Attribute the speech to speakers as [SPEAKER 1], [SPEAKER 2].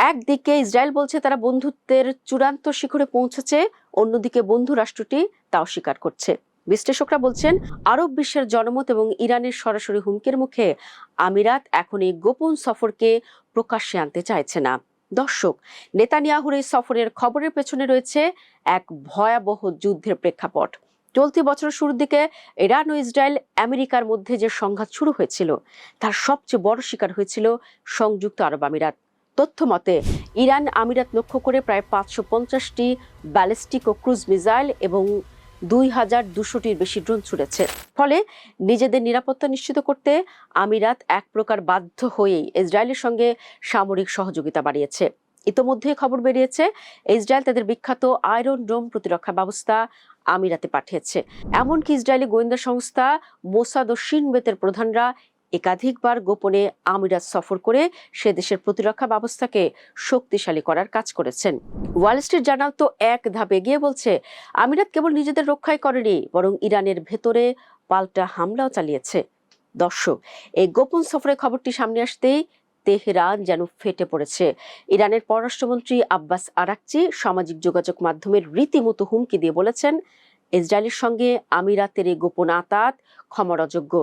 [SPEAKER 1] একদিকে ইসরায়েল বলছে তারা বন্ধুত্বের চূড়ান্ত শিখরে পৌঁছেছে, অন্যদিকে বন্ধু রাষ্ট্রটি তাও স্বীকার করছে। বিশ্লেষকরা বলছেন, আরব বিশ্বের জনমত এবং ইরানের সরাসরি হুমকির মুখে আমিরাত এখন এই গোপন সফরকে প্রকাশ্যে আনতে চাইছে না। দর্শক, নেতানিয়াহুর এই সফরের খবরের পেছনে রয়েছে এক ভয়াবহ যুদ্ধের প্রেক্ষাপট। চলতি বছরের শুরুর দিকে ইরান ও ইসরায়েল আমেরিকার মধ্যে যে সংঘাত শুরু হয়েছিল তার সবচেয়ে বড় শিকার হয়েছিল সংযুক্ত আরব আমিরাত। তথ্য মতে ইরান আমিরাত লক্ষ্য করে প্রায় 550টি ব্যালিস্টিক ও ক্রুজ মিসাইল এবং 2200টির বেশি ড্রোন ছুড়েছে। ফলে নিজেদের নিরাপত্তা নিশ্চিত করতে আমিরাত এক প্রকার বাধ্য হয়েই ইসরায়েলের সঙ্গে সামরিক সহযোগিতা বাড়িয়েছে। ইতোমধ্যে খবর বেরিয়েছে ইসরায়েল তাদের বিখ্যাত আয়রন ডোম প্রতিরক্ষা ব্যবস্থা আমিরাতে পাঠিয়েছে। এমনকি ইসরায়েলি গোয়েন্দা সংস্থা মোসাদ ও শিন বেতের প্রধানরা একাধিকবার গোপনে আমিরাত সফর করে সে দেশের প্রতিরক্ষা ব্যবস্থাকে শক্তিশালী করার কাজ করেছেন। ওয়াল স্ট্রিট জার্নাল তো এক ধাপ এগিয়ে বলছে, আমিরাত কেবল নিজেদের রক্ষাই করেনি, বরং ইরানের ভেতরে পাল্টা হামলাও চালিয়েছে। দর্শক, এই গোপন সফরের খবরটি সামনে আসতেই তেহরান যেন ফেটে পড়েছে। ইরানের পররাষ্ট্রমন্ত্রী আব্বাস আরাকচি সামাজিক যোগাযোগ মাধ্যমের রীতিমতো হুমকি দিয়ে বলেছেন, ইসরায়েলের সঙ্গে আমিরাতের এই গোপন আঁতাত ক্ষমার অযোগ্য।